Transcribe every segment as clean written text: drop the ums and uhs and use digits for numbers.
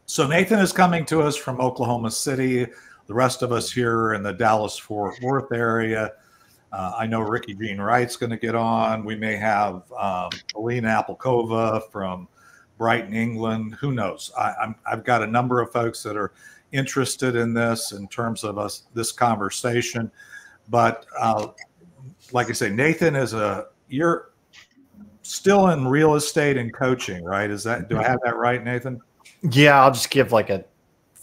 So Nathan is coming to us from Oklahoma City. The rest of us here in the Dallas-Fort Worth area. I know Ricky Jean Wright's going to get on. We may have Alina Appelkova from Brighton, England. Who knows? I've got a number of folks that are interested in this in terms of this conversation. But like I say, Nathan you're still in real estate and coaching, right? Do I have that right, Nathan? Yeah, I'll just give like a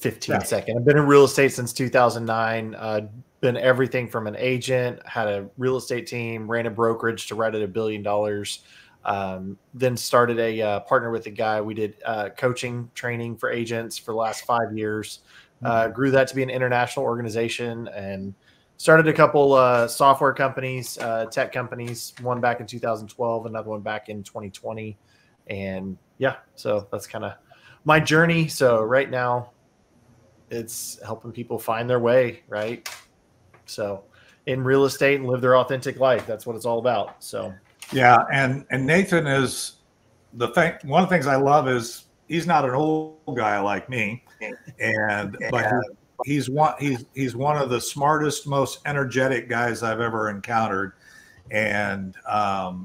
15-second. I've been in real estate since 2009. Been everything from an agent, had a real estate team, ran a brokerage to right at $1 billion. Then started a partner with a guy. We did coaching training for agents for the last 5 years. Grew that to be an international organization and started a couple software companies, tech companies, one back in 2012, another one back in 2020. And yeah, so that's kind of my journey. So right now it's helping people find their way, right? So in real estate and live their authentic life. That's what it's all about. So yeah, and Nathan is one of the things I love is he's not an old guy like me, but he's one of the smartest, most energetic guys I've ever encountered, and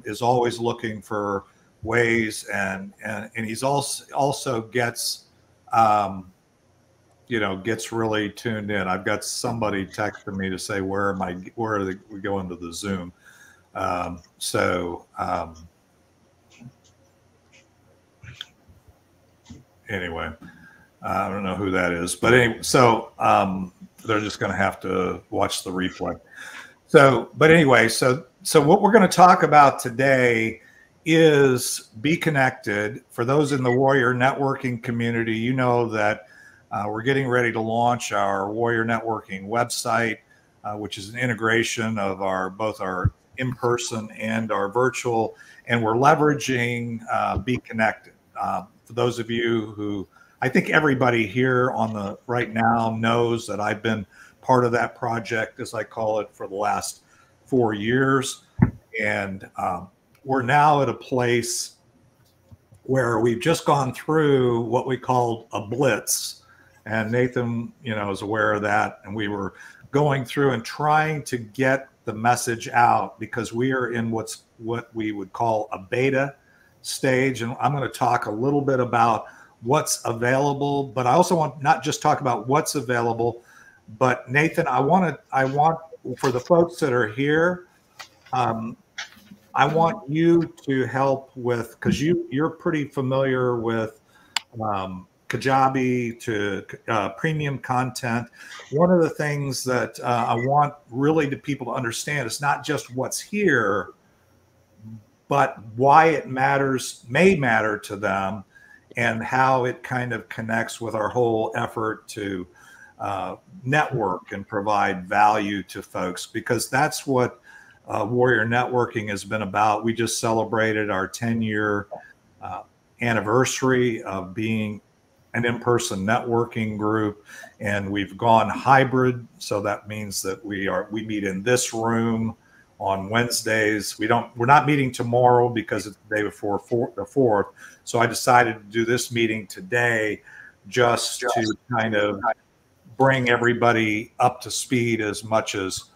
is always looking for ways, and he's also gets gets really tuned in. I've got somebody texting me to say where are we going to the Zoom. Anyway, I don't know who that is, but anyway, so they're just going to have to watch the replay. So what we're going to talk about today is BeeKonnected. For those in the Warrior Networking community, you know that we're getting ready to launch our Warrior Networking website, which is an integration of both our in-person and our virtual, and we're leveraging BeeKonnected. For those of you who, I think everybody here right now knows that I've been part of that project, as I call it, for the last 4 years. And we're now at a place where we've just gone through what we called a blitz. And Nathan, is aware of that. And we were going through and trying to get the message out because we are in what we would call a beta stage. And I'm going to talk a little bit about what's available, but I also want not just talk about what's available, but Nathan, I want for the folks that are here, I want you to help with, because you're pretty familiar with Kajabi to premium content. One of the things that I want really people to understand is not just what's here, but why it may matter to them, and how it kind of connects with our whole effort to network and provide value to folks, because that's what Warrior Networking has been about. We just celebrated our 10-year anniversary of being an in-person networking group, and we've gone hybrid. So that means that we meet in this room on Wednesdays. We're not meeting tomorrow because it's the day before the 4th. So I decided to do this meeting today just to kind of bring everybody up to speed as much as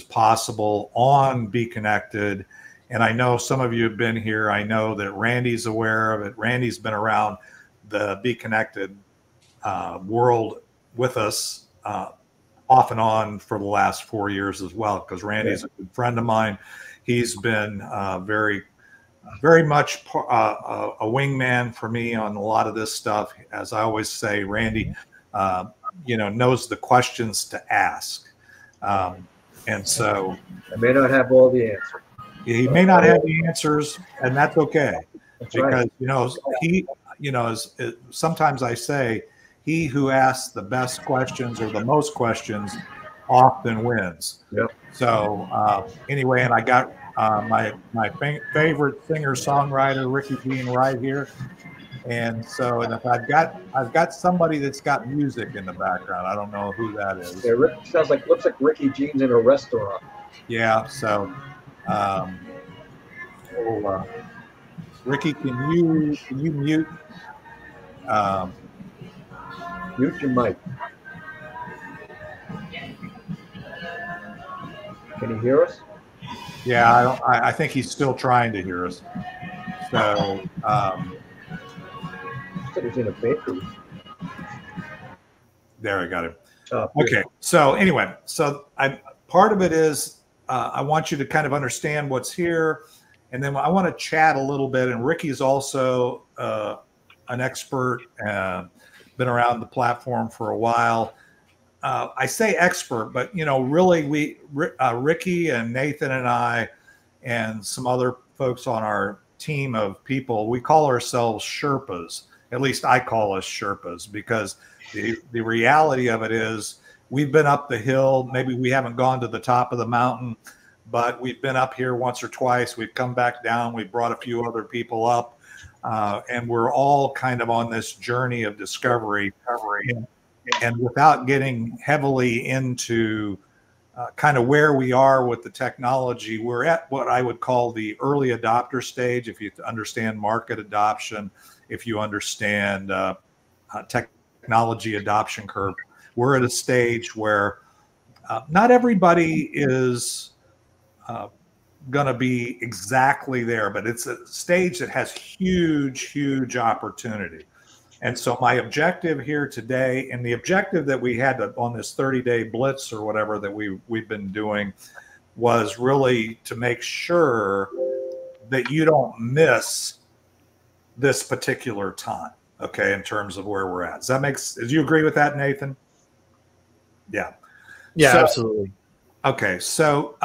possible on BeeKonnected. And I know some of you have been here. I know that Randy's aware of it. Randy's been around the BeeKonnected world with us off and on for the last 4 years as well, because Randy's a good friend of mine. He's been very much a wingman for me on a lot of this stuff. As I always say, Randy knows the questions to ask. And so I may not have all the answers. He may not have the answers, and that's okay. That's because right. Sometimes I say, he who asks the best questions or the most questions often wins. Yep. So anyway, and I got my favorite singer-songwriter, Ricky Jean, right here. And so, and if I've got somebody that's got music in the background. I don't know who that is. Yeah, looks like Ricky Jean's in a restaurant. Yeah. So Ricky, can you mute? Mute your mic. Can you hear us? Yeah, I think he's still trying to hear us. So Said he's in a bakery. there, I got him. Oh, Okay. So anyway, so part of it is I want you to kind of understand what's here, and then I want to chat a little bit. And Ricky's also an expert, been around the platform for a while. I say expert, but really Ricky and Nathan and I and some other folks on our team of people, we call ourselves Sherpas. At least I call us Sherpas, because the reality of it is we've been up the hill. Maybe we haven't gone to the top of the mountain, but we've been up here once or twice. We've come back down. We've brought a few other people up, and we're all kind of on this journey of discovery. And without getting heavily into kind of where we are with the technology, we're at what I would call the early adopter stage. If you understand market adoption, if you understand technology adoption curve, we're at a stage where not everybody is going to be exactly there, but it's a stage that has huge opportunity. And so my objective here today, and the objective that we had on this 30-day blitz or whatever that we've been doing, was really to make sure that you don't miss this particular time, okay, in terms of where we're at. Do you agree with that, Nathan? Yeah. Yeah, absolutely. Okay. So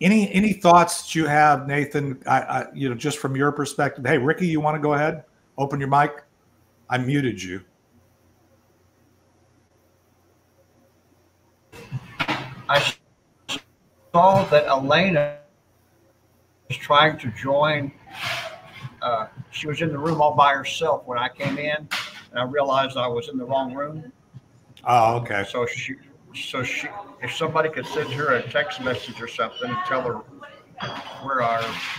any thoughts that you have, Nathan, just from your perspective? Hey, Ricky, you want to go ahead? Open your mic. I muted you. I saw that Elena was trying to join. She was in the room all by herself when I came in, and I realized I was in the wrong room. Oh, okay. So she, if somebody could send her a text message or something and tell her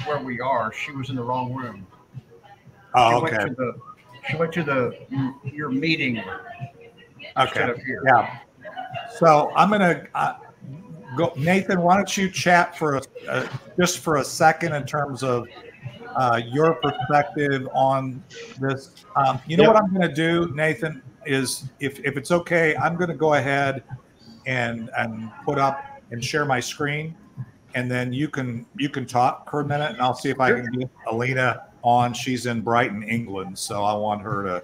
where we are, she was in the wrong room. Oh, okay. She went to your meeting. Okay. Yeah. So I'm gonna go, Nathan. Why don't you chat for just for a second in terms of your perspective on this? What I'm going to do, Nathan, is if it's okay, I'm going to go ahead and put up and share my screen, and then you can talk for a minute, and I'll see if I can get Alina on. She's in Brighton, England, so I want her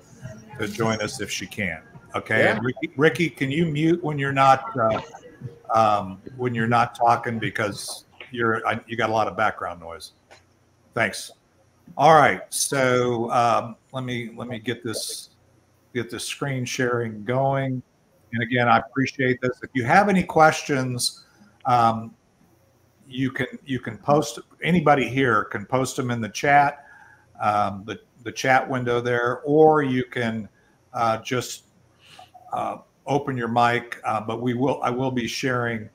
to join us if she can. Okay. Yeah. And Ricky, can you mute when you're not talking, because you got a lot of background noise. Thanks. All right. So let me get this screen sharing going. And again, I appreciate this. If you have any questions, you can post. Anybody here can post them in the chat, the chat window there, or you can just open your mic. But I will be sharing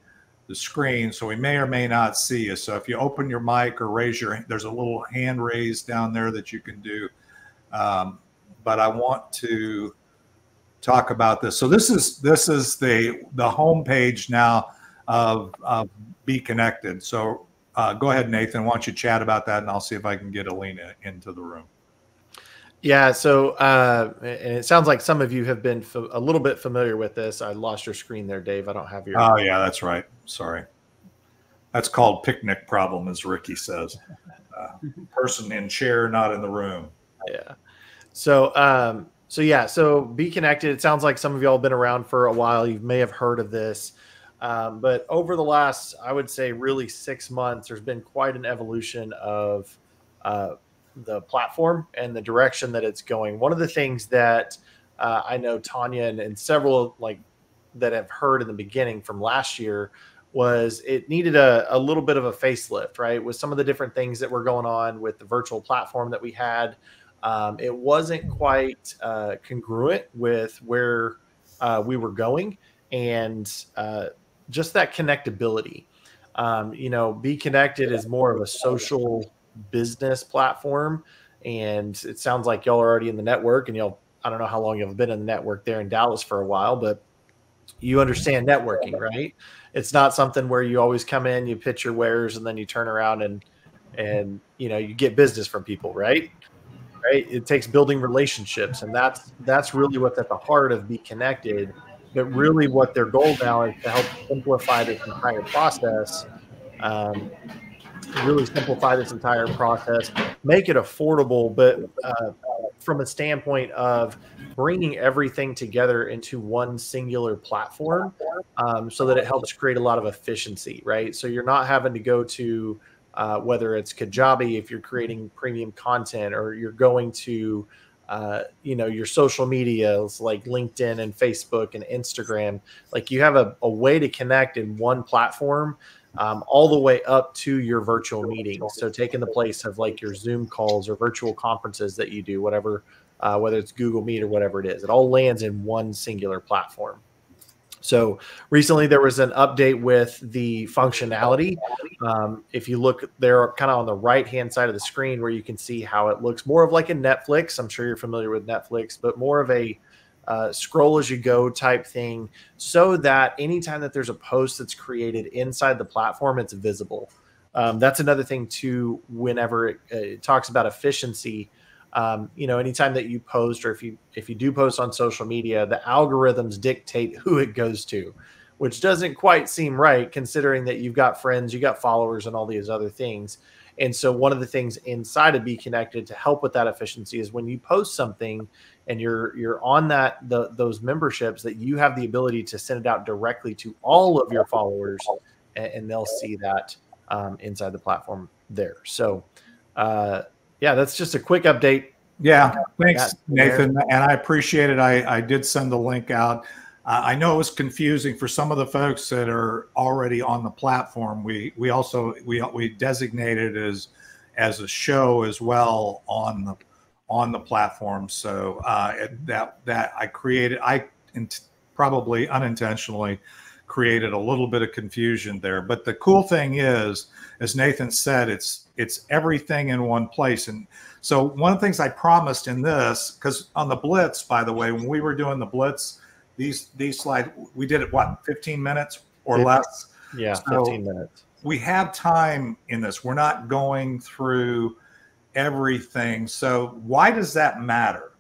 the screen, so we may or may not see you. So if you open your mic or there's a little hand raised down there that you can do. But I want to talk about this. So this is the homepage now of BeeKonnected. So go ahead, Nathan. Why don't you chat about that, and I'll see if I can get Alina into the room. Yeah. So and it sounds like some of you have been a little bit familiar with this. I lost your screen there, Dave. I don't have your. Oh yeah, that's right. Sorry. That's called picnic problem, as Ricky says. Person in chair, not in the room. Yeah. So so BeeKonnected. It sounds like some of y'all have been around for a while. You may have heard of this. But over the last, I would say, really 6 months, there's been quite an evolution of the platform and the direction that it's going. One of the things that I know Tanya and several that have heard in the beginning from last year was it needed a little bit of a facelift, right? With some of the different things that were going on with the virtual platform that we had. It wasn't quite congruent with where we were going, and just that connectability. BeeKonnected is more of a social business platform. And it sounds like y'all are already in the network, and I don't know how long you've been in the network there in Dallas for a while, but you understand networking, right? It's not something where you always come in, you pitch your wares, and then you turn around and you get business from people, right? Right. It takes building relationships, and that's really what's at the heart of BeeKonnected. But really, what their goal now is to help simplify this entire process. Um, really simplify this entire process, make it affordable, but from a standpoint of bringing everything together into one singular platform, so that it helps create a lot of efficiency, right? So you're not having to go to whether it's Kajabi if you're creating premium content, or you're going to your social medias like LinkedIn and Facebook and Instagram. Like, you have a way to connect in one platform, all the way up to your virtual meetings. So taking the place of like your Zoom calls or virtual conferences that you do, whatever, whether it's Google Meet or whatever it is, it all lands in one singular platform. So recently there was an update with the functionality. If you look there kind of on the right-hand side of the screen, where you can see how it looks more of like a Netflix. I'm sure you're familiar with Netflix, but more of a scroll as you go type thing, so that anytime that there's a post that's created inside the platform, it's visible. That's another thing too, whenever it talks about efficiency. Anytime that you post, or if you do post on social media, the algorithms dictate who it goes to, which doesn't quite seem right, considering that you've got friends, you got followers, and all these other things. And so one of the things inside of BeeKonnected to help with that efficiency is when you post something and you're on those memberships, that you have the ability to send it out directly to all of your followers, and they'll see that inside the platform there. So yeah, that's just a quick update. Yeah, thanks, Nathan, and I appreciate it. I did send the link out. I know it was confusing for some of the folks that are already on the platform. We designated it as a show as well on the platform. So that I created, probably unintentionally created a little bit of confusion there. But the cool thing is, as Nathan said, it's everything in one place. And so one of the things I promised in this, because on the Blitz, by the way, when we were doing the Blitz, these slides, we did it, what, 15 minutes or 15, less? Yeah, so 15 minutes. We have time in this. We're not going through everything. So why does that matter?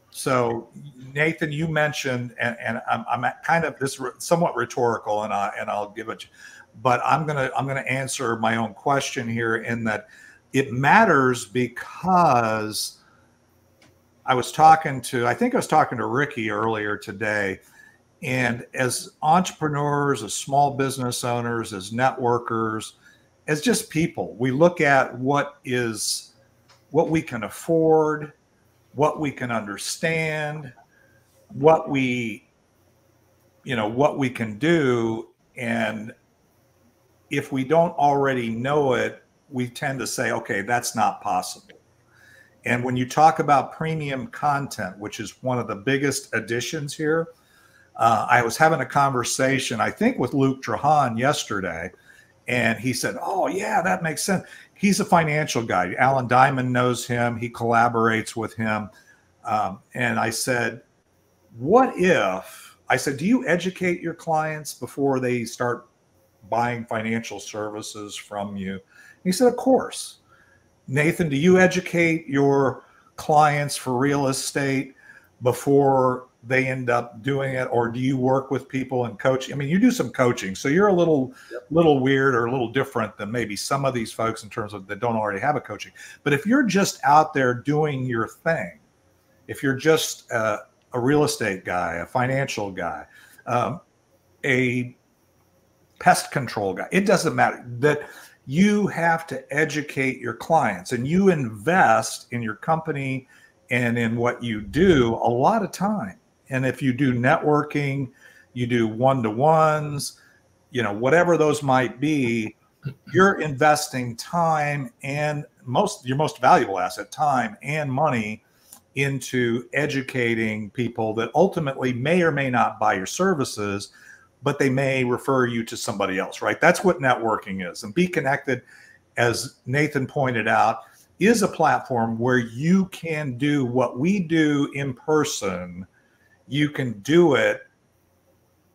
So Nathan, you mentioned, and I'm kind of this somewhat rhetorical, and I'll give it, but I'm gonna answer my own question here, in that it matters because I think I was talking to Ricky earlier today, and as entrepreneurs, as small business owners, as networkers, as just people, we look at what we can afford, what we can understand, what we can do. And if we don't already know it, we tend to say, okay, that's not possible. And when you talk about premium content, which is one of the biggest additions here, I was having a conversation, I think, with Luke Trahan yesterday, and he said, oh yeah, that makes sense. He's a financial guy. Alan Diamond knows him. He collaborates with him. And I said, do you educate your clients before they start buying financial services from you? And he said, of course. Nathan, do you educate your clients for real estate before they end up doing it? Or do you work with people and coach? I mean, you do some coaching, so you're a little weird or a little different than maybe some of these folks in terms of that don't already have a coaching. But if you're just out there doing your thing, if you're just a real estate guy, a financial guy, a pest control guy, it doesn't matter. That you have to educate your clients, and you invest in your company and in what you do a lot of time. And if you do networking, you do one-to-ones, whatever those might be, you're investing time and your most valuable asset, time and money, into educating people that ultimately may or may not buy your services, but they may refer you to somebody else, right? That's what networking is. And BeeKonnected as Nathan pointed out, is a platform where you can do what we do in person. You can do it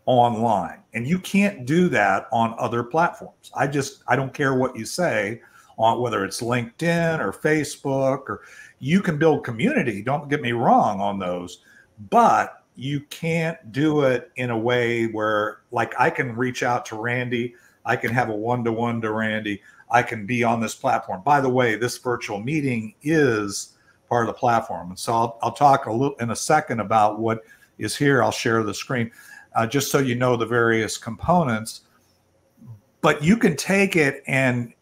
online, and you can't do that on other platforms. I don't care what you say on whether it's LinkedIn or Facebook, or you can build community, don't get me wrong on those, but you can't do it in a way where, like, I can reach out to Randy, I can have a one-to-one to Randy, I can be on this platform. By the way, this virtual meeting is part of the platform. And so I'll talk a little in a second about what is here. I'll share the screen just so you know the various components. But you can take it, and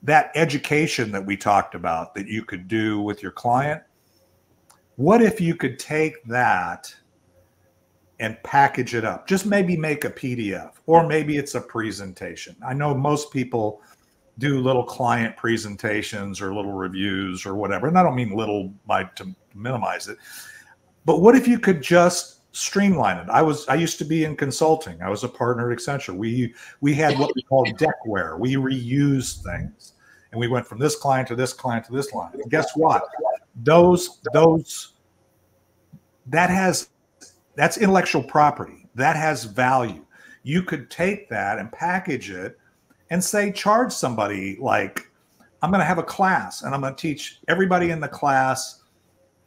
that education that we talked about that you could do with your client, what if you could take that and package it up? Just maybe make a PDF, or maybe it's a presentation. I know most people do little client presentations or little reviews or whatever. And I don't mean little to minimize it. But what if you could just streamline it? I used to be in consulting. I was a partner at Accenture. We had what we called deckware. We reused things. And we went from this client to this client to this client. And guess what? That's intellectual property. That has value. You could take that and package it and say, charge somebody, like, I'm going to have a class and I'm going to teach everybody in the class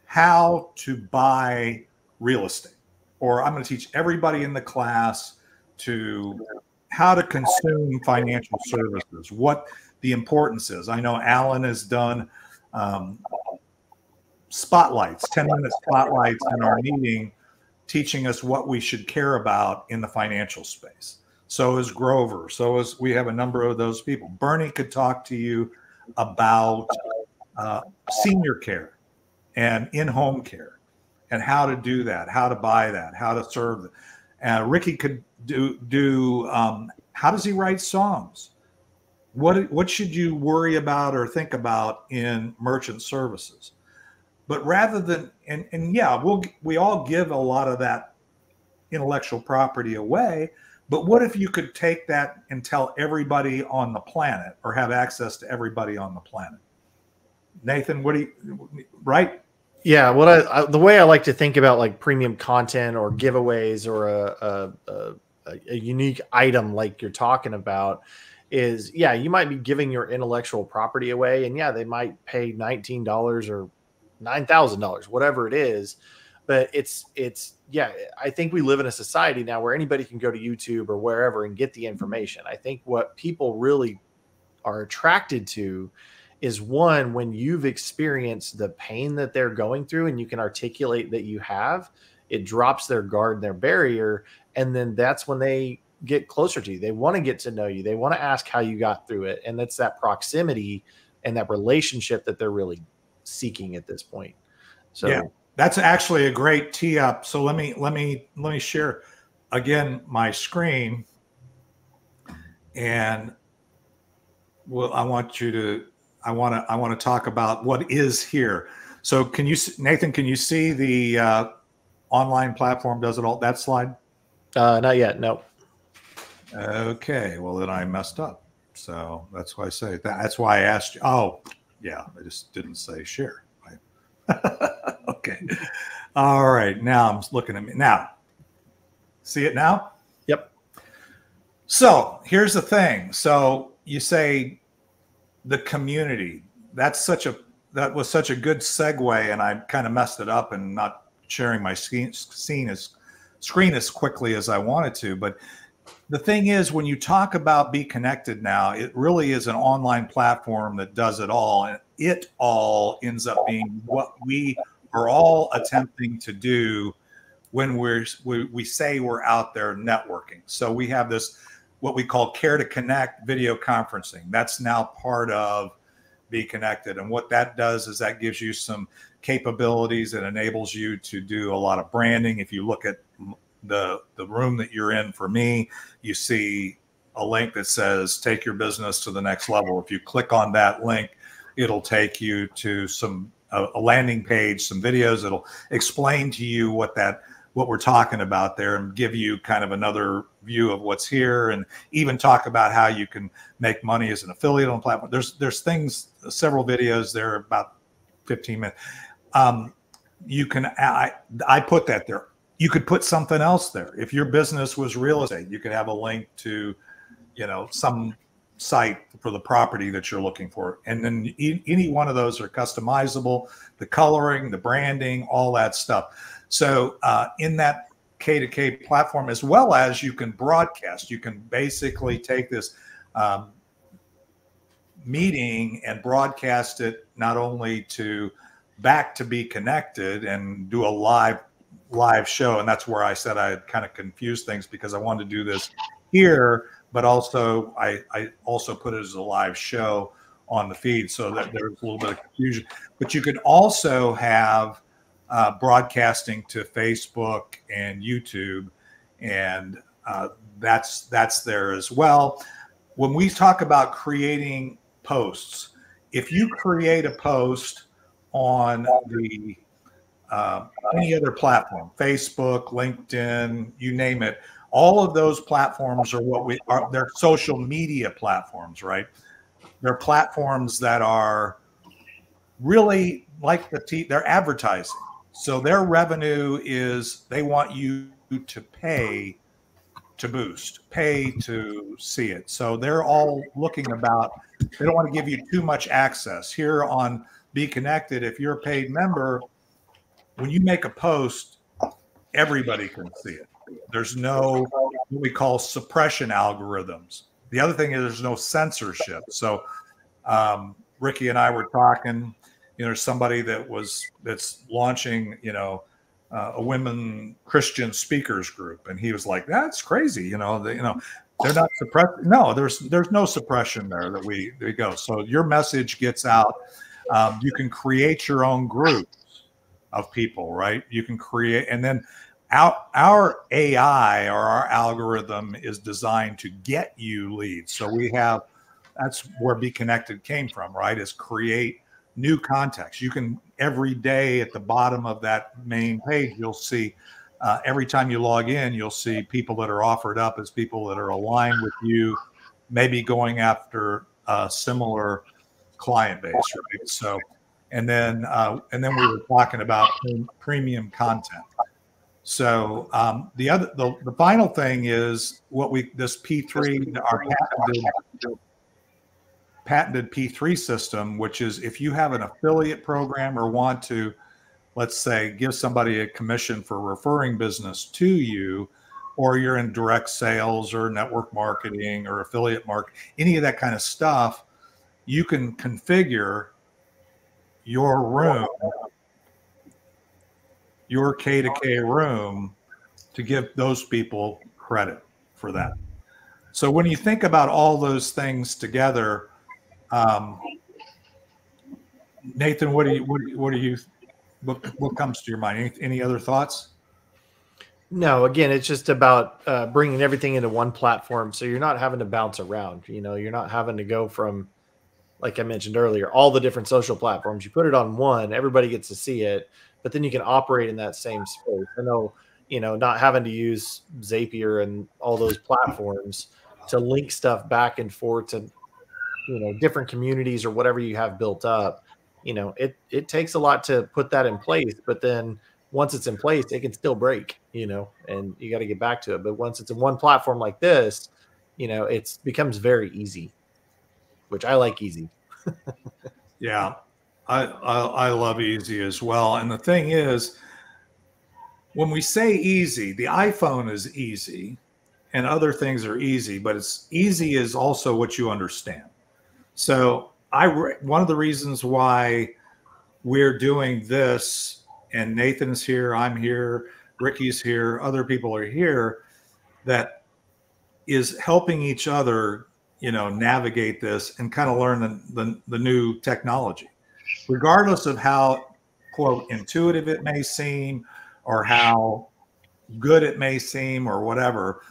how to buy real estate. Or I'm going to teach everybody in the class how to consume financial services, what the importance is. I know Alan has done spotlights, 10-minute spotlights in our meeting, teaching us what we should care about in the financial space. So is Grover. We have a number of those people. Bernie could talk to you about senior care and in-home care and how to do that, how to buy that, how to serve it. Ricky could do how does he write songs? What should you worry about or think about in merchant services? But rather than, and yeah, we all give a lot of that intellectual property away. But what if you could take that and tell everybody on the planet, or have access to everybody on the planet? Nathan, right? Yeah, the way I like to think about like premium content or giveaways or a unique item like you're talking about is, yeah, you might be giving your intellectual property away, and yeah, they might pay $19 or $9,000, whatever it is. But yeah, I think we live in a society now where anybody can go to YouTube or wherever and get the information. I think what people really are attracted to is, one, when you've experienced the pain that they're going through and you can articulate that you have, it drops their guard and their barrier. And then that's when they get closer to you. They want to get to know you. They want to ask how you got through it. And that's that proximity and that relationship that they're really seeking at this point. So yeah. That's actually a great tee up. So let me share again my screen, and I want to talk about what is here. So Nathan, can you see the online platform does it all? That slide? Not yet. No. Okay. Well, then I messed up. So that's why I say that. That's why I asked you. Oh, yeah. I just didn't say share. Okay. All right. Now I'm looking at me. Now, see it now? Yep. So here's the thing. So you say the community. That was such a good segue, and I kind of messed it up and not sharing my screen as quickly as I wanted to. But the thing is, when you talk about BeeKonnected now, it really is an online platform that does it all, and it all ends up being what we are all attempting to do when we say we're out there networking. So we have this, what we call Care to Connect video conferencing. That's now part of BeeKonnected. And what that does is that gives you some capabilities. It enables you to do a lot of branding. If you look at the room that you're in, for me, you see a link that says take your business to the next level. If you click on that link, it'll take you to a landing page, some videos. It'll explain to you what that what we're talking about there and give you kind of another view of what's here, and even talk about how you can make money as an affiliate on the platform. There's things, several videos there, about 15 minutes. You can, I put that there. You could put something else there. If your business was real estate, you could have a link to, you know, some site for the property that you're looking for. And then any one of those are customizable, the coloring, the branding, all that stuff. So in that K2K platform, as well as you can broadcast, you can basically take this meeting and broadcast it not only back to BeeKonnected and do a live show. And that's where I said I had kind of confused things, because I wanted to do this here, but also I also put it as a live show on the feed, so that there's a little bit of confusion. But you could also have broadcasting to Facebook and YouTube, and that's there as well. When we talk about creating posts, if you create a post on the any other platform, Facebook, LinkedIn, you name it, all of those platforms are they're social media platforms, right? They're platforms that are really like they're advertising. So their revenue is, they want you to pay to boost, pay to see it. So they're all looking about, they don't want to give you too much access. Here on BeeKonnected, if you're a paid member, when you make a post, everybody can see it. There's no what we call suppression algorithms. The other thing is there's no censorship. So Ricky and I were talking, you know, there's somebody that's launching, you know, a women Christian speakers group, and he was like, "That's crazy," you know. They're not suppressed. No, there's no suppression there that we go. So your message gets out. You can create your own groups of people, right? You can create, and then our AI or our algorithm is designed to get you leads. So that's where BeeKonnected came from, right? Is create new contacts. You can, every day at the bottom of that main page, you'll see, every time you log in, you'll see people that are offered up as people that are aligned with you, maybe going after a similar client base, right? So, and then we were talking about premium content. So the final thing is this P3, our patented P3 system, which is if you have an affiliate program or want to, let's say, give somebody a commission for referring business to you, or you're in direct sales or network marketing or affiliate marketing, any of that kind of stuff, you can configure your room, your K2K room, to give those people credit for that. So when you think about all those things together, Nathan, what comes to your mind? Any other thoughts? No, again, it's just about bringing everything into one platform, so you're not having to bounce around. You know, you're not having to go from, like I mentioned earlier, all the different social platforms. You put it on one, everybody gets to see it, but then you can operate in that same space. I know, you know, not having to use Zapier and all those platforms to link stuff back and forth to, you know, different communities or whatever you have built up. You know, it takes a lot to put that in place, but then once it's in place, it can still break, you know, and you got to get back to it. But once it's in one platform like this, you know, it becomes very easy, which I like easy. Yeah, I love easy as well. And the thing is, when we say easy, the iPhone is easy and other things are easy, but it's easy is also what you understand. So one of the reasons why we're doing this, and Nathan's here, I'm here, Ricky's here, other people are here, that is helping each other, you know, navigate this and kind of learn the new technology, regardless of how, quote, intuitive it may seem or how good it may seem or whatever.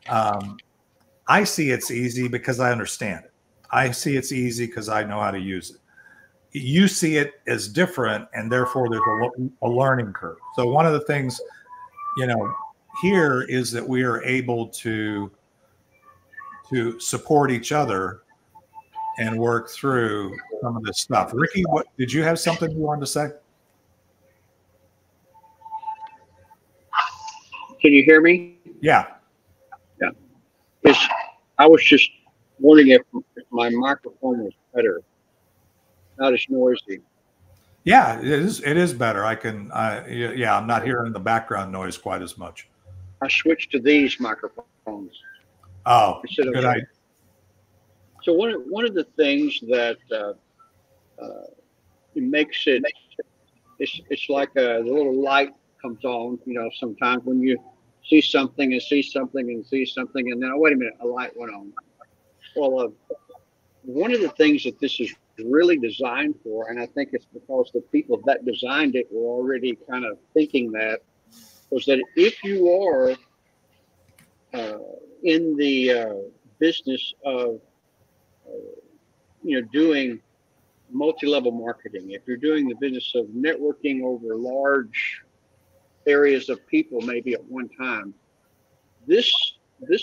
I see it's easy because I understand it. I see it's easy because I know how to use it. You see it as different, and therefore there's a learning curve. So one of the things, here is that we are able to support each other and work through some of this stuff. Ricky, what did you have something you wanted to say? Can you hear me? Yeah. Yeah. I was just wondering if my microphone was better. Not as noisy. Yeah, it is. It is better. Yeah, I'm not hearing the background noise quite as much. I switched to these microphones. Oh, good idea. So one of the things that it makes it, it's like the little light comes on, sometimes when you see something and see something and see something, and then, oh, wait a minute, a light went on. Well, one of the things that this is really designed for, and I think it's because the people that designed it were already kind of thinking that, was that if you are in the business of doing multi-level marketing, if you're doing the business of networking over large areas of people maybe at one time, this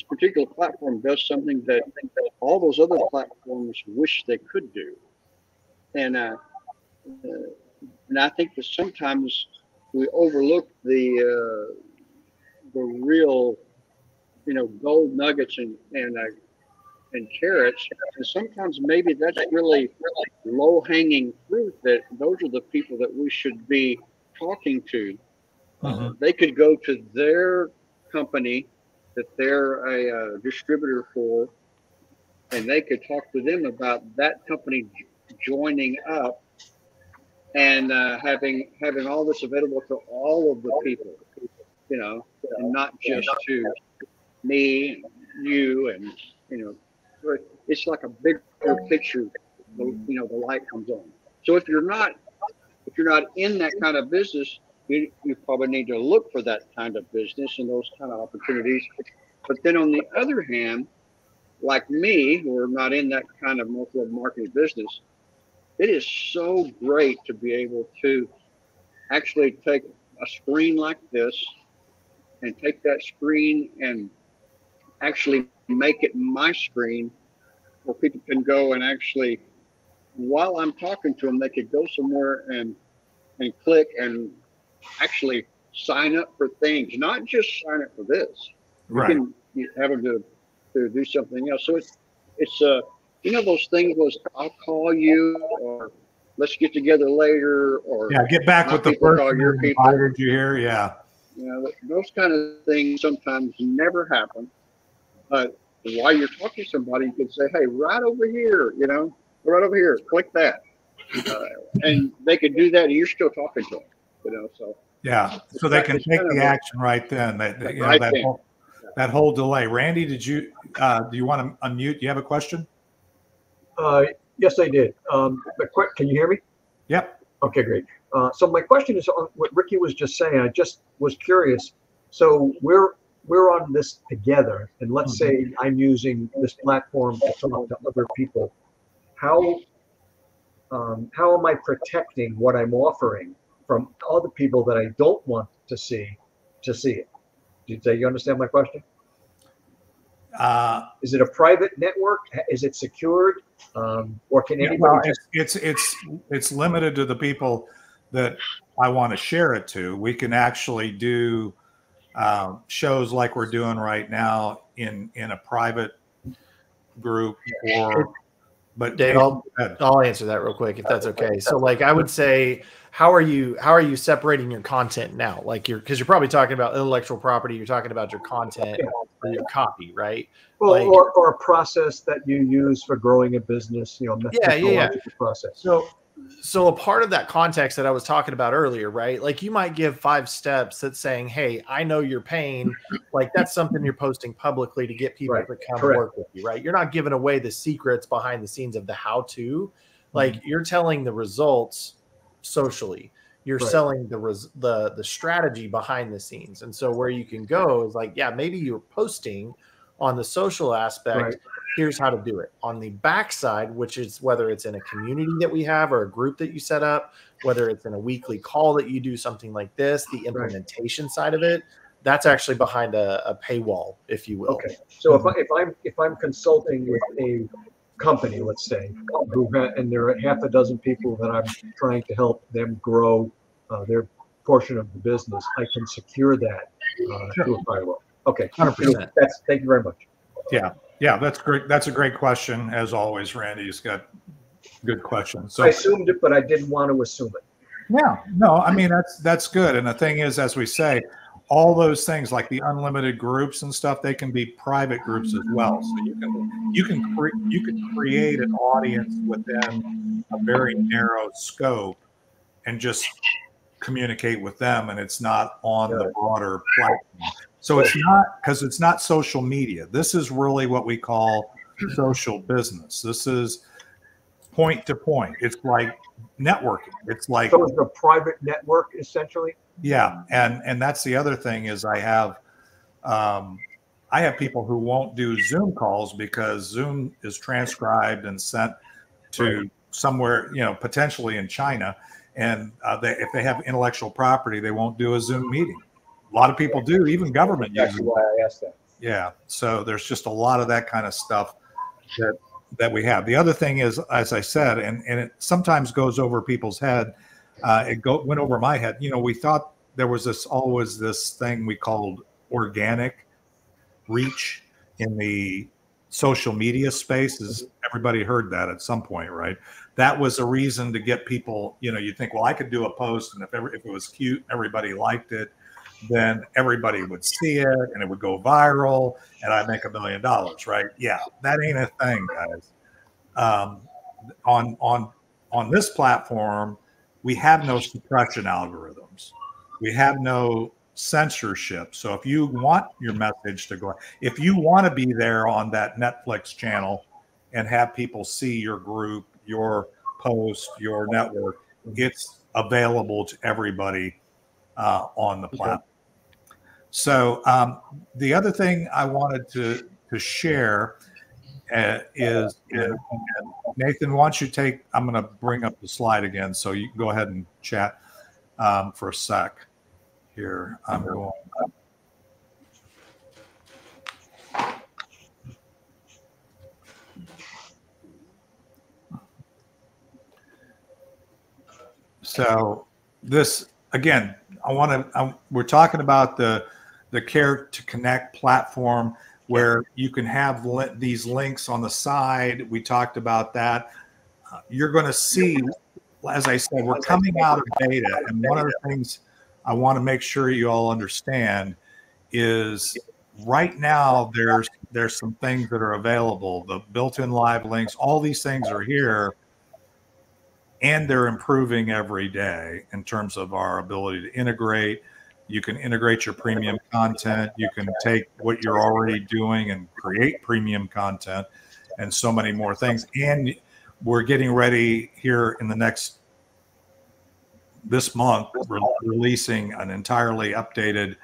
particular platform does something that all those other platforms wish they could do. And I think that sometimes we overlook the real, gold nuggets and carrots. And sometimes maybe that's really low-hanging fruit, that those are the people that we should be talking to. They could go to their company that they're a distributor for, and they could talk to them about that company joining up and having all this available to all of the people, and not just to me, you, and it's like a bigger picture. The light comes on. So if you're not in that kind of business, you probably need to look for that kind of business and those kind of opportunities. But then on the other hand, like me, who are not in that kind of multi-level marketing business, it is so great to be able to actually take a screen like this and take that screen and actually make it my screen, where people can go and actually, while I'm talking to them, they could go somewhere and click and actually sign up for things, not just sign up for this. Right. You can have them to do something else. So it's those things was, I'll call you, or let's get together later, or get back with the person who invited you here. Yeah. Those kind of things sometimes never happen. But while you're talking to somebody, you can say, hey, right over here, right over here, click that. And they could do that and you're still talking to them, so. Yeah, so they can take the action right then. That whole delay. Randy, did you do you want to unmute? Do you have a question? Yes, I did. Can you hear me? Yep. Okay, great. So my question is on what Ricky was just saying. I just was curious. So we're on this together, and let's say I'm using this platform to talk to other people. How am I protecting what I'm offering from other people that I don't want to see it? Do you understand my question? Is it a private network? Is it secured? Or can anybody? It's limited to the people that I want to share it to. We can actually do shows like we're doing right now in a private group, but Dave, I'll answer that real quick if that's okay. So like I would say, how are you separating your content now? Like because you're probably talking about intellectual property, you're talking about your content or your copy, right? Well, or a process that you use for growing a business, methodological process. So a part of that context that I was talking about earlier, right? Like you might give 5 steps that's saying, hey, I know your pain. Like that's something you're posting publicly to get people to come work with you, right? You're not giving away the secrets behind the scenes of the how-to. Like you're telling the results socially. You're selling the strategy behind the scenes. And so where you can go is like, maybe you're posting on the social aspect. Here's how to do it. On the backside, which is whether it's in a community that we have or a group that you set up, whether it's in a weekly call that you do something like this, the implementation side of it, that's actually behind a paywall, if you will. Okay. So if I'm consulting with a company, let's say, and there are half a dozen people that I'm trying to help them grow their portion of the business, I can secure that through a firewall. Okay. 100%. Thank you very much. Yeah, that's great. That's a great question, as always. Randy's got good questions. So I assumed it, but I didn't want to assume it. Yeah, no, I mean, that's good. And the thing is, as we say, all those things like the unlimited groups and stuff, they can be private groups as well. So you can create an audience within a very narrow scope and just communicate with them, and it's not on the broader platform. So it's not, because it's not social media. This is really what we call social business. This is point to point. It's like networking. It's like, so it's a private network essentially. Yeah, and that's the other thing is I have people who won't do Zoom calls because Zoom is transcribed and sent to somewhere, potentially in China, and if they have intellectual property, they won't do a Zoom meeting. A lot of people do, even government uses it. That's why I asked that. Yeah, so there's just a lot of that kind of stuff that we have. The other thing is, as I said, and it sometimes goes over people's head. Went over my head. We thought there was always this thing we called organic reach in the social media space. Is everybody heard that at some point, right? That was a reason to get people. You think, well, I could do a post, and if it was cute, everybody liked it, then everybody would see it and it would go viral and I'd make $1 million, right? Yeah, that ain't a thing, guys. On this platform, we have no suppression algorithms. We have no censorship. So if you want your message to go, if you want to be there on that Netflix channel and have people see your group, your post, your network, it's available to everybody on the platform. So the other thing I wanted to share is Nathan, why don't you I'm going to bring up the slide again, so you can go ahead and chat for a sec here. I'm going. So this, again, we're talking about the Care to Connect platform, where you can have these links on the side. We talked about that. You're going to see, as I said, we're coming out of beta. And one of the things I want to make sure you all understand is right now there's some things that are available. The built-in live links, all these things are here. And they're improving every day in terms of our ability to integrate. You can integrate your premium content. You can take what you're already doing and create premium content and so many more things. And we're getting ready here in this month, releasing an entirely updated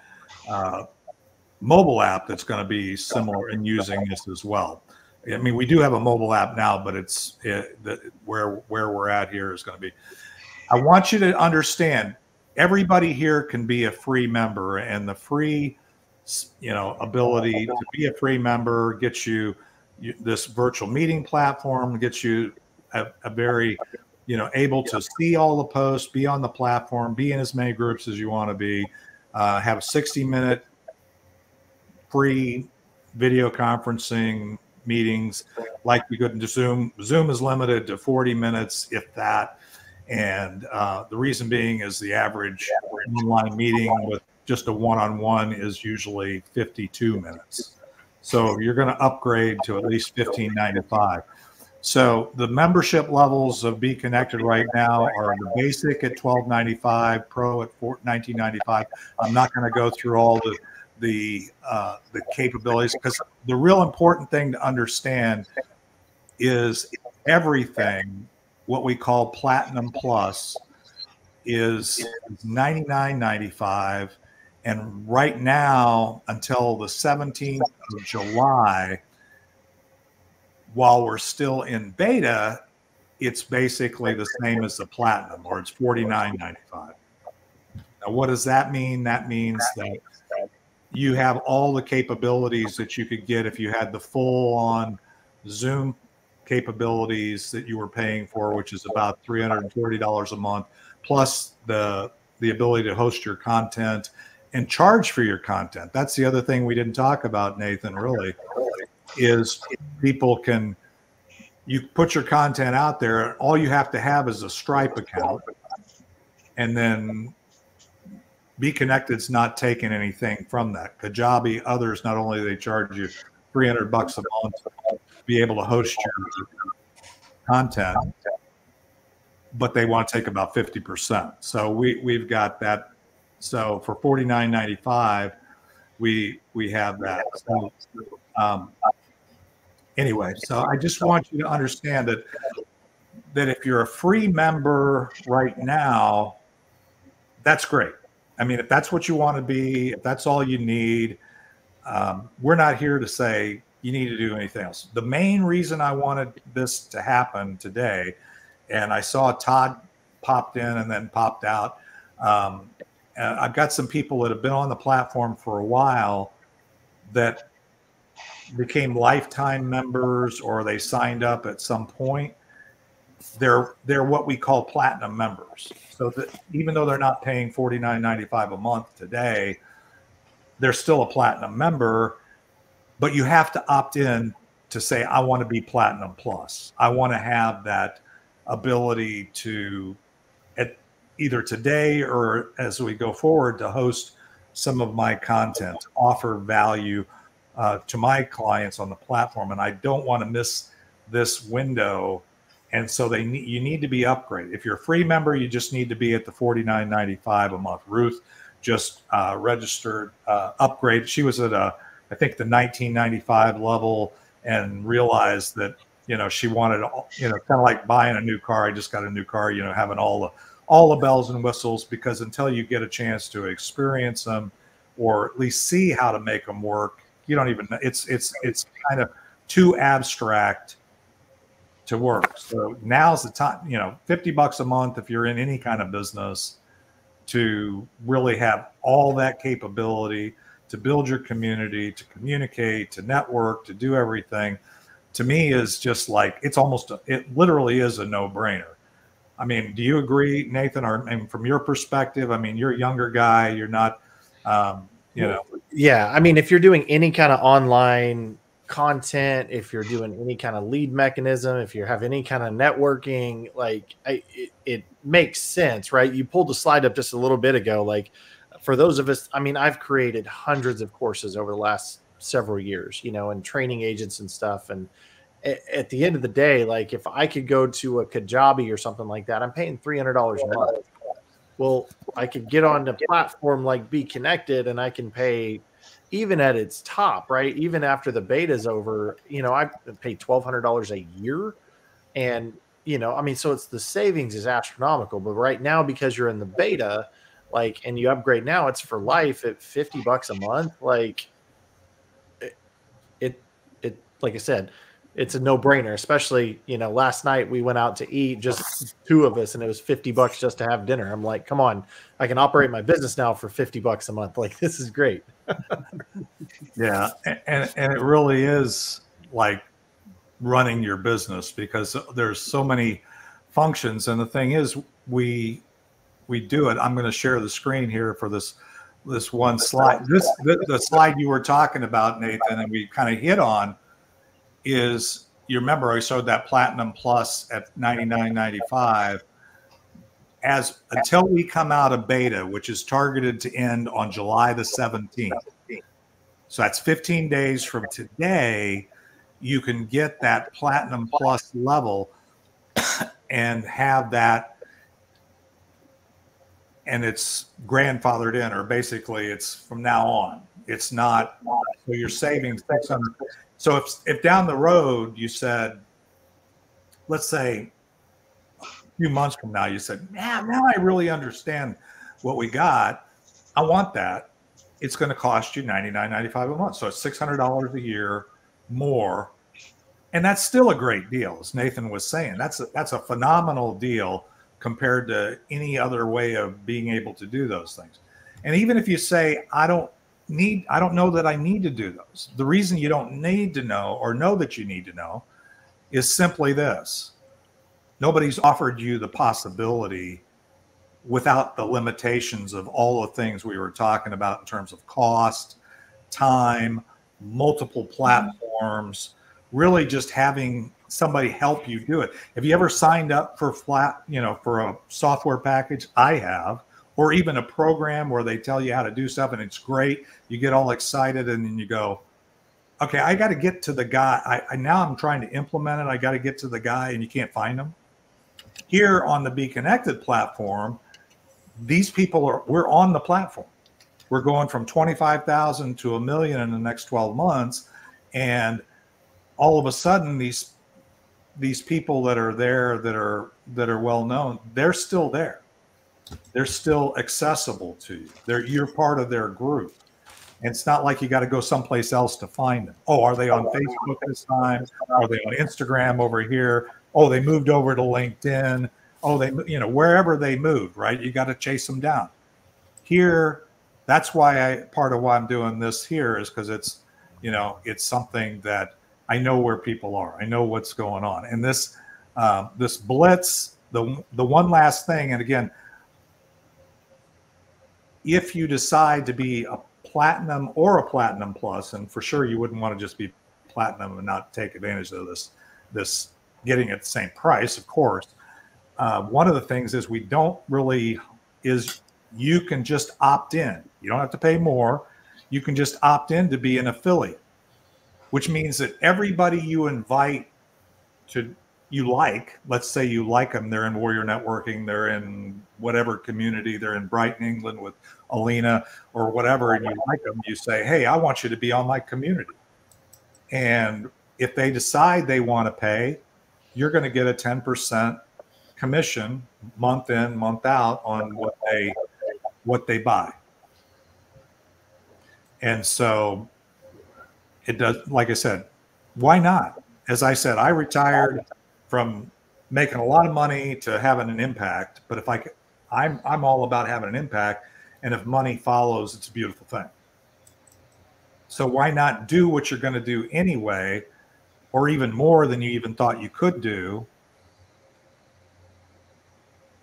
mobile app that's going to be similar in using this as well. I mean, we do have a mobile app now, but where we're at here is going to be. I want you to understand, everybody here can be a free member, and the free, ability to be a free member gets you this virtual meeting platform, gets you a very, able to see all the posts, be on the platform, be in as many groups as you want to be, have a 60-minute free video conferencing meetings like you could do Zoom. Zoom is limited to 40 minutes, if that. And the reason being is the average online meeting with just a one-on-one is usually 52 minutes. So you're going to upgrade to at least $15.95. So the membership levels of BeeKonnected right now are the basic at $12.95, Pro at $19.95. I'm not going to go through all the capabilities, because the real important thing to understand is everything, what we call Platinum Plus, is $99.95, and right now until the 17th of July, while we're still in beta, it's basically the same as the Platinum, or it's $49.95. Now, what does that mean? That means that you have all the capabilities that you could get if you had the full on Zoom capabilities that you were paying for, which is about $340 a month, plus the ability to host your content and charge for your content. That's the other thing we didn't talk about, Nathan, really, is you put your content out there. All you have to have is a Stripe account, and then BeeKonnected's not taking anything from that. Kajabi, others, not only do they charge you $300 a month to be able to host your content, but they want to take about 50%. So we've got that. So for $49.95, we have that. So anyway, so I just want you to understand that if you're a free member right now, that's great. I mean, if that's what you want to be, if that's all you need, we're not here to say you need to do anything else. The main reason I wanted this to happen today, and I saw Todd popped in and then popped out. And I've got some people that have been on the platform for a while that became lifetime members, or they signed up at some point. They're what we call platinum members. So that even though they're not paying $49.95 a month today, they're still a platinum member. But you have to opt in to say, I want to be Platinum Plus. I want to have that ability to, either today or as we go forward, to host some of my content, offer value to my clients on the platform. And I don't want to miss this window. And so you need to be upgraded. If you're a free member, you just need to be at the $49.95 a month. Ruth just registered upgrade. She was at I think the $19.95 level, and realized that, she wanted, kind of like buying a new car. I just got a new car, having all the bells and whistles, because until you get a chance to experience them or at least see how to make them work, you don't even know. It's kind of too abstract to work. So now's the time, $50 a month if you're in any kind of business, to really have all that capability to build your community, to communicate, to network, to do everything. To me, is just like, it literally is a no-brainer. I mean, do you agree, Nathan? And from your perspective, I mean, you're a younger guy, you're not, Yeah, I mean, if you're doing any kind of online content, if you're doing any kind of lead mechanism, if you have any kind of networking, like it makes sense, right? You pulled the slide up just a little bit ago. Like, for those of us, I mean, I've created hundreds of courses over the last several years, and training agents and stuff. And at the end of the day, like, if I could go to a Kajabi or something like that, I'm paying $300 a month. Well, I could get on a platform like BeeKonnected, and I can pay, even at its top, right? Even after the beta is over, I pay $1,200 a year. And, I mean, so the savings is astronomical. But right now, because you're in the beta, like, and you upgrade now, it's for life at $50 a month. Like, it, like I said, it's a no-brainer, especially, last night we went out to eat, just two of us, and it was $50 just to have dinner. I'm like, come on, I can operate my business now for $50 a month. Like, this is great. Yeah. And it really is like running your business, because there's so many functions. And the thing is, we do it. I'm going to share the screen here for this one slide. The slide you were talking about, Nathan, and we kind of hit on, is, you remember I showed that Platinum Plus at $99.95 until we come out of beta, which is targeted to end on July the 17th. So that's 15 days from today. You can get that Platinum Plus level and have that, and it's grandfathered in, or basically it's from now on. It's not, so you're saving $600. So if down the road you said, let's say a few months from now, you said, now I really understand what we got, I want that, it's going to cost you $99.95 a month. So it's $600 a year more. And that's still a great deal, as Nathan was saying. That's a phenomenal deal compared to any other way of being able to do those things. And even if you say, I don't don't know that I need to do those. The reason you don't need to know or know that you need to know is simply this. Nobody's offered you the possibility without the limitations of all the things we were talking about in terms of cost, time, multiple platforms, really just having somebody help you do it. Have you ever signed up for for a software package? I have, or even a program where they tell you how to do stuff and it's great. You get all excited and then you go, okay, I got to get to the guy. Now I'm trying to implement it. I got to get to the guy and you can't find him. Here on the BeeKonnected platform, these people we're on the platform. We're going from 25,000 to 1 million in the next 12 months. And all of a sudden these people that are there that are well known, they're still there. They're still accessible to you. You're part of their group. And it's not like you got to go someplace else to find them. Oh, are they on Facebook this time? Are they on Instagram over here? Oh, they moved over to LinkedIn. Oh, they, wherever they moved, right? You got to chase them down. Here, that's why part of why I'm doing this here is because it's, it's something that I know where people are. I know what's going on. And this blitz, the one last thing, and again, if you decide to be a platinum or a platinum plus, and for sure you wouldn't want to just be platinum and not take advantage of this getting at the same price, of course. One of the things is you can just opt in. You don't have to pay more. You can just opt in to be an affiliate, which means that everybody you invite let's say you like them, they're in Warrior Networking, they're in whatever community, they're in Brighton, England with Alina or whatever, and you like them, you say, hey, I want you to be on my community. And if they decide they want to pay, you're going to get a 10% commission month in, month out on what they buy. And so it does, like I said, why not? As I said, I retired from making a lot of money to having an impact, but if I'm all about having an impact, and if money follows, it's a beautiful thing. So why not do what you're going to do anyway, or even more than you even thought you could do,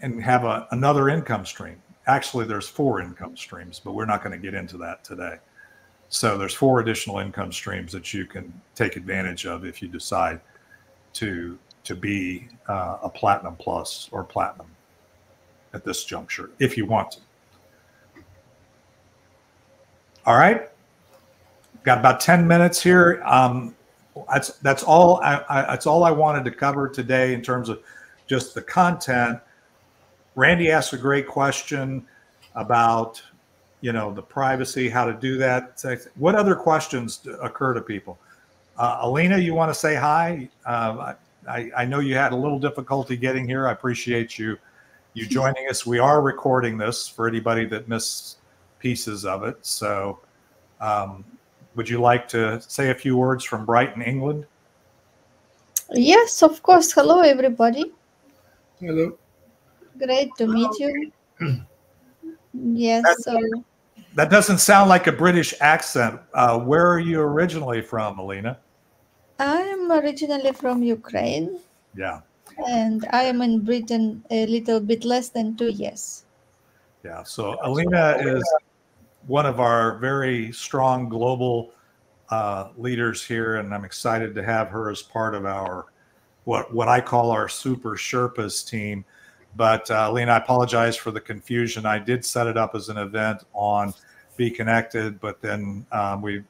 and have another income stream? Actually, there's 4 income streams, but we're not going to get into that today. So there's 4 additional income streams that you can take advantage of if you decide to be a platinum plus or platinum at this juncture, if you want to. All right, got about 10 minutes here. That's all I wanted to cover today in terms of just the content. Randy asked a great question about, the privacy, how to do that. What other questions occur to people? Alina, you want to say hi? I know you had a little difficulty getting here. I appreciate you joining us. We are recording this for anybody that missed pieces of it. So would you like to say a few words from Brighton, England? Yes, of course. Hello, everybody. Hello. Great to meet you. Yes. That doesn't sound like a British accent. Where are you originally from, Alina? I'm originally from Ukraine. Yeah. And I am in Britain a little bit less than 2 years. Yeah. So Alina is one of our very strong global leaders here, and I'm excited to have her as part of our what I call our Super Sherpas team. But Alina, I apologize for the confusion. I did set it up as an event on BeeKonnected, but then we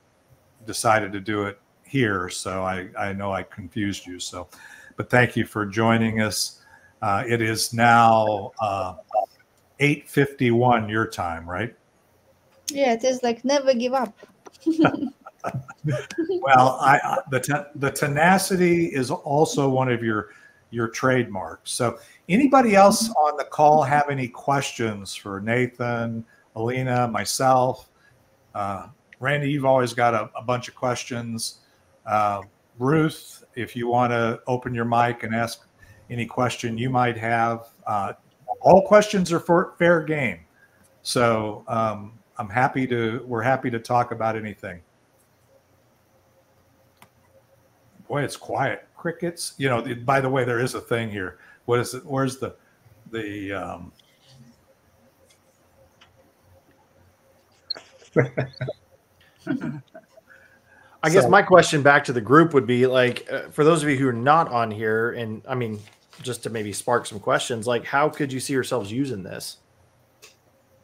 decided to do it here. So I know I confused you. So, but thank you for joining us. It is now 8:51 your time, right? Yeah, it is like never give up. Well, the tenacity is also one of your trademarks. So anybody else on the call have any questions for Nathan, Alina, myself? Randy, you've always got a bunch of questions. Ruth, if you want to open your mic and ask any question you might have. All questions are fair game. So we're happy to talk about anything. Boy, it's quiet. Crickets. You know, by the way, there is a thing here. What is it? Where's the I guess my question back to the group would be like, for those of you who are not on here, and I mean, just to maybe spark some questions, like how could you see yourselves using this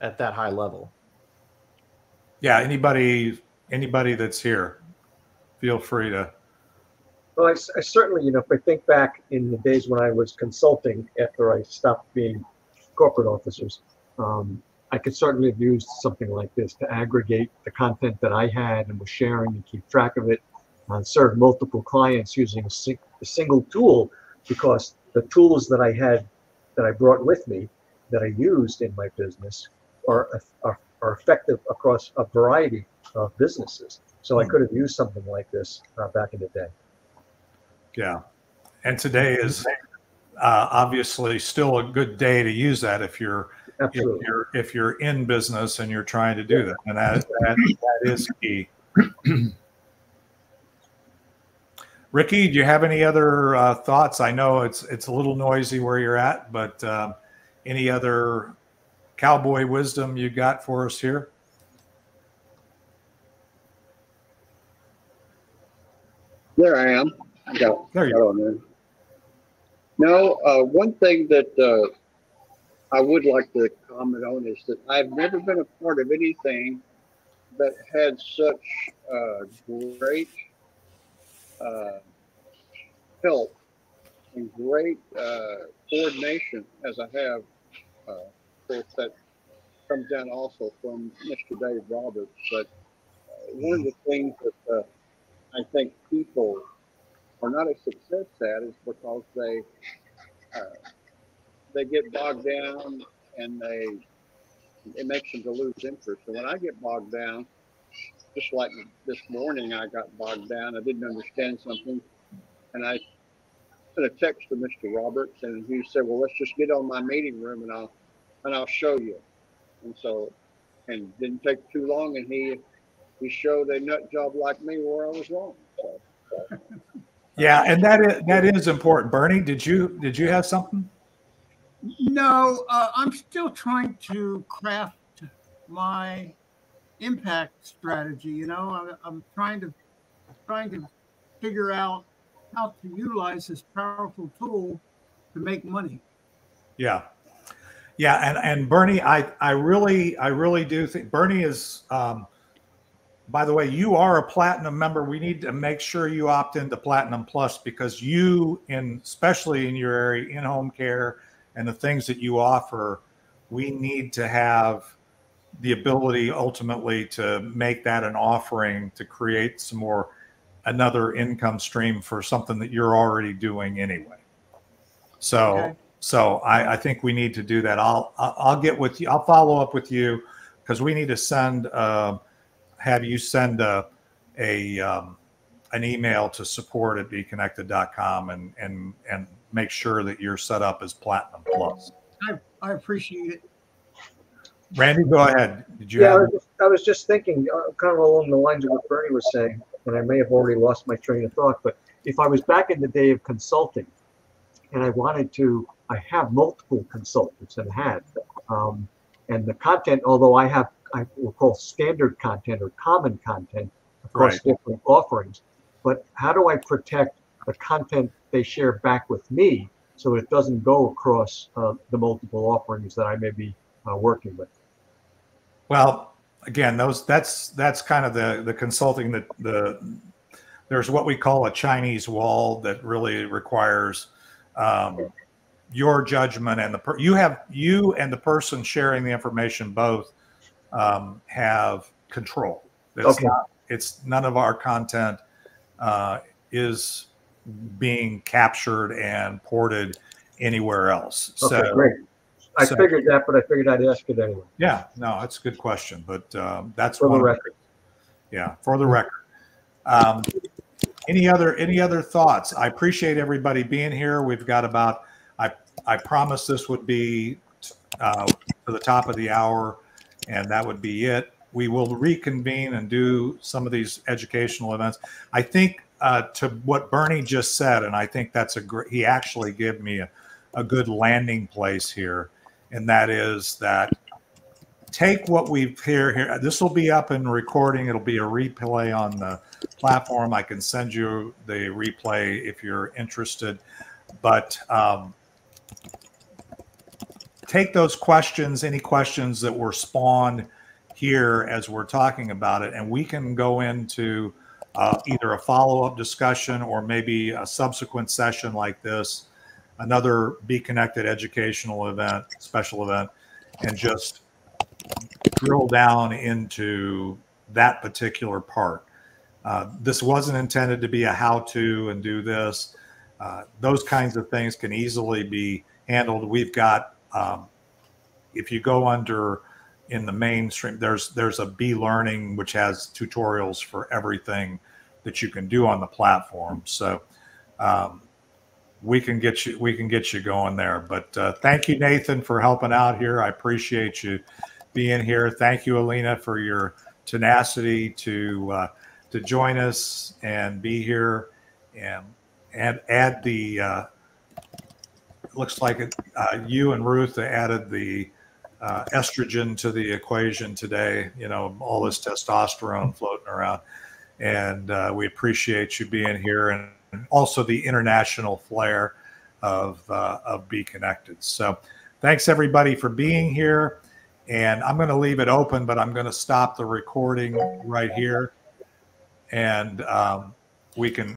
at that high level? Yeah, anybody that's here, feel free to. Well, I certainly, you know, if I think back in the days when I was consulting after I stopped being corporate officers, I could certainly have used something like this to aggregate the content that I had and was sharing and keep track of it, serve multiple clients using a single tool, because the tools that I had, that I brought with me, that I used in my business are effective across a variety of businesses. So I could have used something like this back in the day. Yeah, and today is obviously still a good day to use that if you're in business and you're trying to do that, and that is key. Ricky, do you have any other thoughts? I know it's a little noisy where you're at, but any other cowboy wisdom you got for us here? There I am. There you go. No, one thing that I would like to comment on is that I've never been a part of anything that had such great help and great coordination as I have. Of course, that comes down also from Mr. Dave Roberts. But one of the things that I think people are not a success at is because they get bogged down and it makes them to lose interest. And when I get bogged down, just like this morning, I got bogged down. I didn't understand something, and I sent a text to Mr. Roberts, and he said, "Well, let's just get on my meeting room, and I'll show you." And so, and didn't take too long, and he showed a nut job like me where I was wrong. So. Yeah, and that is important. Bernie, did you have something? No, I'm still trying to craft my impact strategy. You know, I'm trying to figure out how to utilize this powerful tool to make money. Yeah, and Bernie, I really do think Bernie is. By the way, you are a platinum member. We need to make sure you opt into Platinum Plus, because you, especially in your area, in-home care and the things that you offer, we need to have the ability ultimately to make that an offering to create another income stream for something that you're already doing anyway. So, okay. So I think we need to do that. I'll get with you. I'll follow up with you, because we need to have you send an email to support@BeeKonnected.com and make sure that you're set up as Platinum Plus. I appreciate it. Randy, go ahead. Did you? Yeah, I was just thinking, kind of along the lines of what Bernie was saying, and I may have already lost my train of thought. But if I was back in the day of consulting, and I have multiple consultants and and the content, although I will call standard content or common content across different offerings. But how do I protect the content they share back with me so it doesn't go across the multiple offerings that I may be working with? Well, again, that's kind of the consulting that there's what we call a Chinese wall that really requires your judgment, and you and the person sharing the information both have control. It's none of our content is being captured and ported anywhere else. Okay, great. I figured that, but I figured I'd ask it anyway. Yeah, no, that's a good question, but that's for the record. Yeah, for the record. Any other thoughts? I appreciate everybody being here. We've got about, I promised this would be to the top of the hour, and that would be it. we will reconvene and do some of these educational events. I think to what Bernie just said, and I think that's he actually gave me a good landing place here, and that is that take what we've here. This will be up in recording. It'll be a replay on the platform. I can send you the replay if you're interested. But take those questions, any questions that were spawned here as we're talking about it, and we can go into either a follow-up discussion or maybe a subsequent session like this, another BeeKonnected educational event, special event, and just drill down into that particular part. This wasn't intended to be a how-to and do this. Those kinds of things can easily be handled. We've got, if you go under in the mainstream, there's a Learning which has tutorials for everything that you can do on the platform. So we can get you going there. But thank you, Nathan, for helping out here. I appreciate you being here. Thank you, Alina, for your tenacity to join us and be here and add the. It looks like you and Ruth added the estrogen to the equation today. You know, all this testosterone floating around, and we appreciate you being here, and also the international flair of BeeKonnected. So, thanks everybody for being here, and I'm going to leave it open, but I'm going to stop the recording right here, and we can